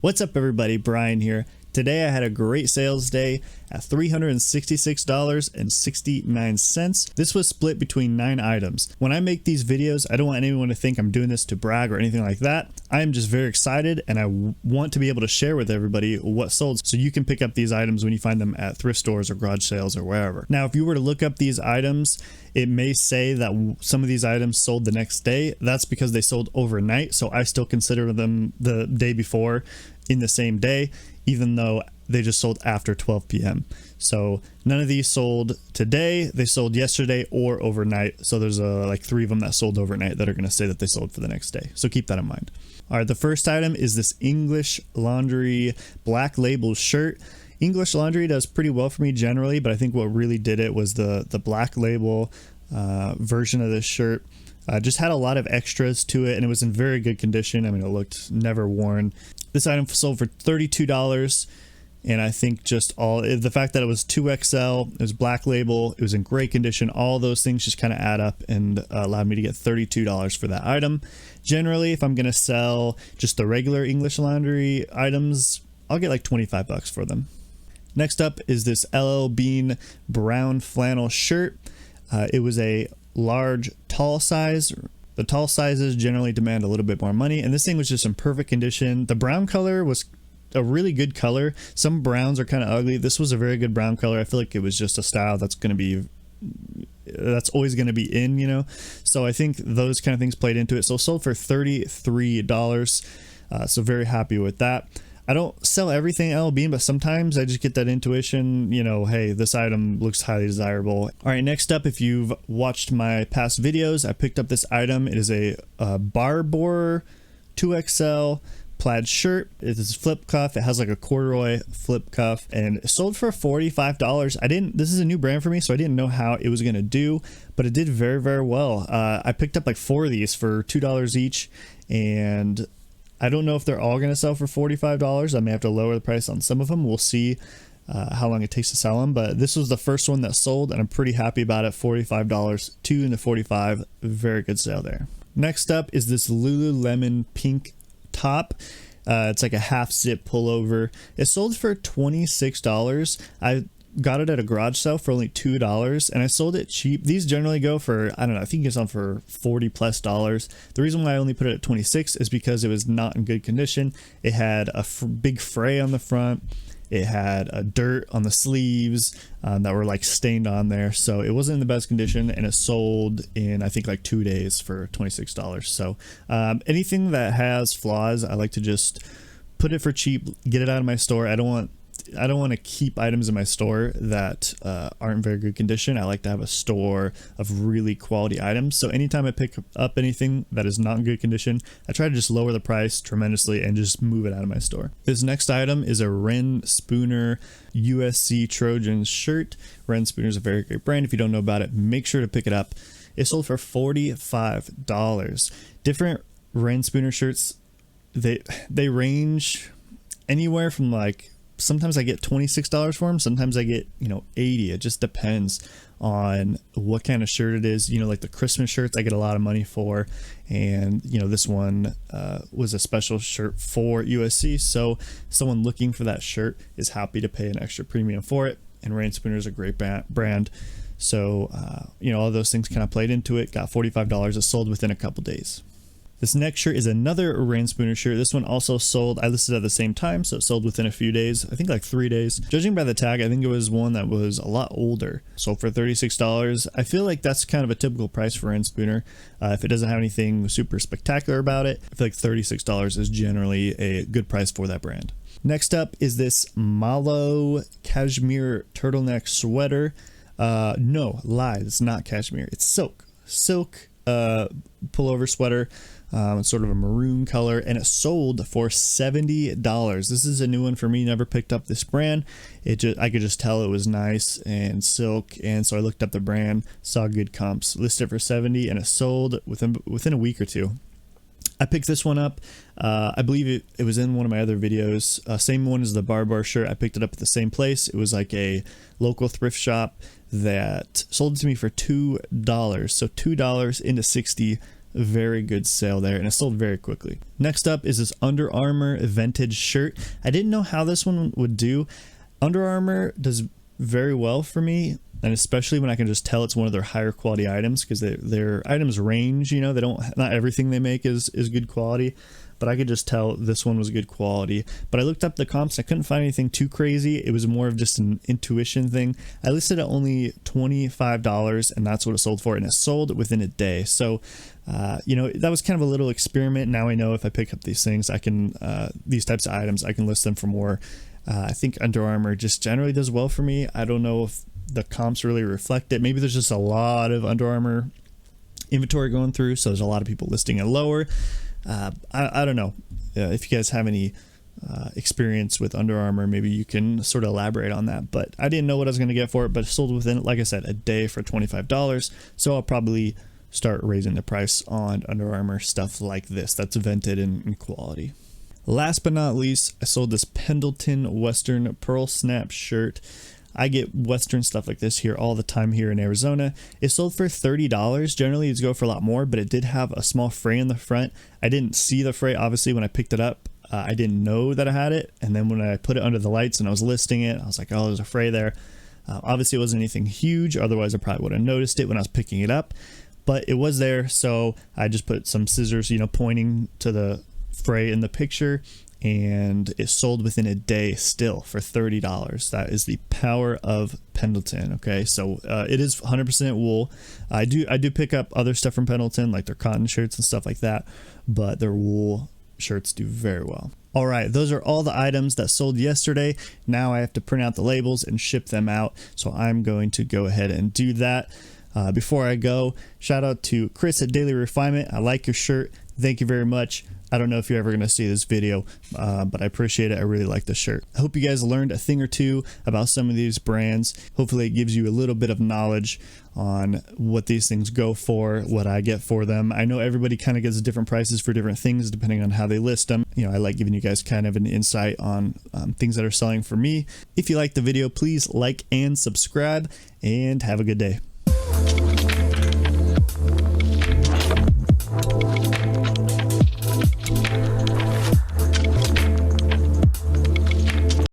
What's up everybody, Brian here. Today I had a great sales day at $366.69. This was split between 9 items. When I make these videos, I don't want anyone to think I'm doing this to brag or anything like that. I am just very excited and I want to be able to share with everybody what sold so you can pick up these items when you find them at thrift stores or garage sales or wherever. Now, if you were to look up these items, it may say that some of these items sold the next day. That's because they sold overnight, so I still consider them the day before in the same day, even though they just sold after 12 p.m. So none of these sold today. They sold yesterday or overnight. So there's like 3 of them that sold overnight that are going to say that they sold for the next day. So keep that in mind. All right, the first item is this English Laundry black label shirt. English Laundry does pretty well for me generally, but I think what really did it was the black label version of this shirt. Just had a lot of extras to it and it was in very good condition. I mean, it looked never worn. This item sold for $32, and I think just the fact that it was 2XL, it was black label, it was in great condition, all those things just kind of add up and allowed me to get $32 for that item. Generally, if I'm going to sell just the regular English Laundry items, I'll get like 25 bucks for them. Next up is this LL Bean brown flannel shirt. It was a large tall size. The tall sizes generally demand a little bit more money, and this thing was just in perfect condition. The brown color was a really good color. Some browns are kind of ugly. This was a very good brown color. I feel like it was just a style that's always going to be in, you know. So I think those kind of things played into it. So sold for $33. So very happy with that. I don't sell everything LL Bean, but sometimes I just get that intuition, you know, hey, this item looks highly desirable. All right, next up, if you've watched my past videos, I picked up this item. It is a Barbour 2XL plaid shirt. It is flip cuff. It has like a corduroy flip cuff and it sold for $45. This is a new brand for me, so I didn't know how it was going to do, but it did very, very well. I picked up like 4 of these for $2 each, and I don't know if they're all going to sell for $45. I may have to lower the price on some of them. We'll see how long it takes to sell them. But this was the first one that sold, and I'm pretty happy about it. $45, 2 into $45. Very good sale there. Next up is this Lululemon pink top. It's like a half zip pullover. It sold for $26. I got it at a garage sale for only $2, and I sold it cheap. These generally go for, I don't know, I think it's on for $40+. The reason why I only put it at 26 is because it was not in good condition. It had a big fray on the front. It had a dirt on the sleeves that were like stained on there. So it wasn't in the best condition, and it sold in, I think, like 2 days for $26. So anything that has flaws, I like to just put it for cheap, get it out of my store. I don't want to keep items in my store that aren't in very good condition. I like to have a store of really quality items. So anytime I pick up anything that is not in good condition, I try to just lower the price tremendously and just move it out of my store. This next item is a Rainspooner USC Trojan shirt. Rainspooner is a very great brand. If you don't know about it, make sure to pick it up. It sold for $45. Different Rainspooner shirts, they range anywhere from like, sometimes I get $26 for them. Sometimes I get, $80. It just depends on what kind of shirt it is. Like the Christmas shirts, I get a lot of money for. And, this one was a special shirt for USC. So someone looking for that shirt is happy to pay an extra premium for it. And Rainspooner is a great brand. So, all those things kind of played into it. Got $45. It sold within a couple days. This next shirt is another Rainspooner shirt. This one also sold, I listed at the same time, so it sold within a few days. I think like 3 days. Judging by the tag, I think it was one that was a lot older. Sold for $36. I feel like that's kind of a typical price for Rainspooner. If it doesn't have anything super spectacular about it, I feel like $36 is generally a good price for that brand. Next up is this Malo cashmere turtleneck sweater. No, lies, it's not cashmere. It's silk. Silk pullover sweater. It's sort of a maroon color, and it sold for $70. This is a new one for me. Never picked up this brand. I could just tell it was nice and silk, and so I looked up the brand, saw good comps, listed for $70, and it sold within a week or two. I picked this one up. I believe it was in one of my other videos. Same one as the Barbour shirt. I picked it up at the same place. It was like a local thrift shop that sold it to me for $2. So $2 into 60 very good sale there, and it sold very quickly. Next up is this Under Armour vintage shirt. I didn't know how this one would do. Under Armour does very well for me, and especially when I can just tell it's one of their higher quality items, because their items range, you know, not everything they make is good quality, but I could just tell this one was good quality. But I looked up the comps, I couldn't find anything too crazy. It was more of just an intuition thing. I listed it at only $25, and that's what it sold for, and it sold within a day. So you know, that was kind of a little experiment. Now I know if I pick up these things, I can these types of items, I can list them for more. I think Under Armour just generally does well for me. I don't know if the comps really reflect it. Maybe there's just a lot of Under Armour inventory going through, so there's a lot of people listing it lower. I don't know. If you guys have any experience with Under Armour, maybe you can sort of elaborate on that. But I didn't know what I was going to get for it, but it sold within, like I said, a day for $25. So I'll probably start raising the price on Under Armour stuff like this that's vented in quality. Last but not least, I sold this Pendleton Western Pearl Snap shirt. I get Western stuff like this here all the time here in Arizona. It sold for $30. Generally, it's go for a lot more, but it did have a small fray in the front. I didn't see the fray, obviously, when I picked it up. I didn't know that I had it, and then when I put it under the lights and I was listing it, I was like, oh, there's a fray there. Obviously, it wasn't anything huge. Otherwise, I probably would have noticed it when I was picking it up, but it was there, so I just put some scissors, you know, pointing to the fray in the picture, and it sold within a day still for $30. That is the power of Pendleton. Okay, so it is 100% wool. I do pick up other stuff from Pendleton, like their cotton shirts and stuff like that, but their wool shirts do very well. All right, those are all the items that sold yesterday. Now I have to print out the labels and ship them out, so I'm going to go ahead and do that. Before I go, shout out to Chris at Daily Refinement. I like your shirt. Thank you very much. I don't know if you're ever going to see this video, but I appreciate it. I really like the shirt. I hope you guys learned a thing or two about some of these brands. Hopefully it gives you a little bit of knowledge on what these things go for, what I get for them. I know everybody kind of gets different prices for different things depending on how they list them. You know, I like giving you guys kind of an insight on things that are selling for me. If you like the video, please like and subscribe, and have a good day.